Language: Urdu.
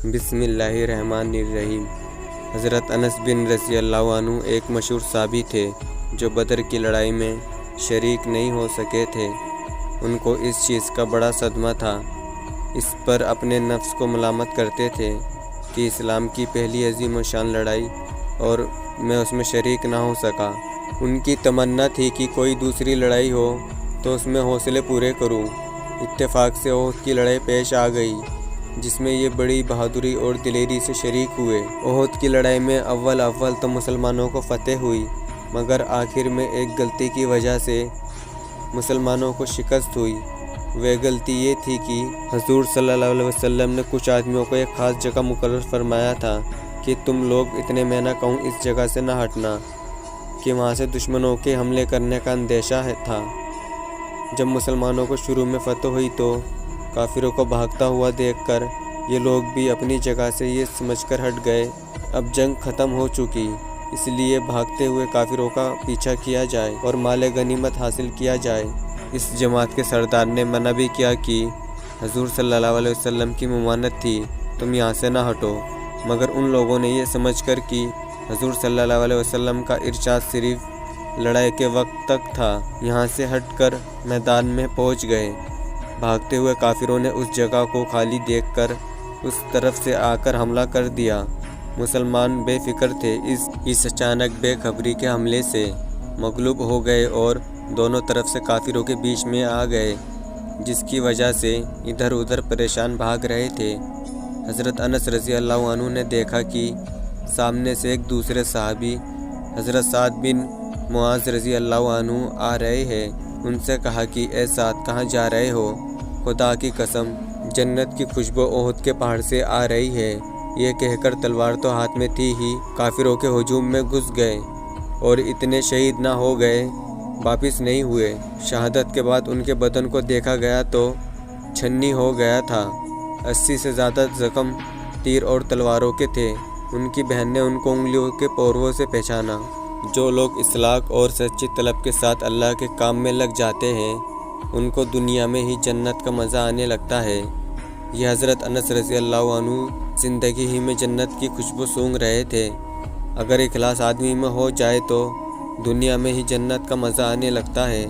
بسم اللہ الرحمن الرحیم۔ حضرت انس بن رضی اللہ عنہ ایک مشہور صحابی تھے جو بدر کی لڑائی میں شریک نہیں ہو سکے تھے۔ ان کو اس چیز کا بڑا صدمہ تھا۔ اس پر اپنے نفس کو ملامت کرتے تھے کہ اسلام کی پہلی عظیم و شان لڑائی اور میں اس میں شریک نہ ہو سکا۔ ان کی تمنا تھی کہ کوئی دوسری لڑائی ہو تو اس میں حوصلے پورے کروں۔ اتفاق سے احد کی لڑائی پیش آ گئی جس میں یہ بڑی بہادری اور دلیری سے شریک ہوئے۔ احد کی لڑائی میں اول تو مسلمانوں کو فتح ہوئی، مگر آخر میں ایک غلطی کی وجہ سے مسلمانوں کو شکست ہوئی۔ وہ غلطی یہ تھی کہ حضور صلی اللہ علیہ وسلم نے کچھ آدمیوں کو ایک خاص جگہ مقرر فرمایا تھا کہ تم لوگ اتنے میں نہ کہوں اس جگہ سے نہ ہٹنا، کہ وہاں سے دشمنوں کے حملے کرنے کا اندیشہ تھا۔ جب مسلمانوں کو شروع میں فتح ہوئی تو کافروں کو بھاگتا ہوا دیکھ کر یہ لوگ بھی اپنی جگہ سے یہ سمجھ کر ہٹ گئے اب جنگ ختم ہو چکی، اس لیے بھاگتے ہوئے کافروں کا پیچھا کیا جائے اور مال غنیمت حاصل کیا جائے۔ اس جماعت کے سردار نے منع بھی کیا کہ حضور صلی اللہ علیہ وسلم کی ممانعت تھی، تم یہاں سے نہ ہٹو، مگر ان لوگوں نے یہ سمجھ کر کہ حضور صلی اللہ علیہ وسلم کا ارشاد صرف لڑائی کے وقت تک تھا، یہاں سے ہٹ کر میدان میں پہنچ گئے۔ بھاگتے ہوئے کافروں نے اس جگہ کو خالی دیکھ کر اس طرف سے آ کر حملہ کر دیا۔ مسلمان بے فکر تھے، اس اچانک بے خبری کے حملے سے مغلوب ہو گئے اور دونوں طرف سے کافروں کے بیچ میں آ گئے، جس کی وجہ سے ادھر ادھر پریشان بھاگ رہے تھے۔ حضرت انس رضی اللہ عنہ نے دیکھا کہ سامنے سے ایک دوسرے صحابی حضرت سعد بن معاذ رضی اللہ عنہ آ رہے ہیں۔ ان سے کہا کہ اے سعد، کہاں جا رہے ہو؟ خدا کی قسم، جنت کی خوشبو احد کے پہاڑ سے آ رہی ہے۔ یہ کہہ کر تلوار تو ہاتھ میں تھی ہی کافروں کے ہجوم میں گھس گئے اور اتنے شہید نہ ہو گئے واپس نہیں ہوئے۔ شہادت کے بعد ان کے بدن کو دیکھا گیا تو چھنی ہو گیا تھا۔ 80 سے زیادہ زخم تیر اور تلواروں کے تھے۔ ان کی بہن نے ان کو انگلیوں کے پوروں سے پہچانا۔ جو لوگ اخلاص اور سچی طلب کے ساتھ اللہ کے کام میں لگ جاتے ہیں ان کو دنیا میں ہی جنت کا مزہ آنے لگتا ہے۔ یہ حضرت انس رضی اللہ عنہ زندگی ہی میں جنت کی خوشبو سونگھ رہے تھے۔ اگر اخلاص آدمی میں ہو جائے تو دنیا میں ہی جنت کا مزہ آنے لگتا ہے۔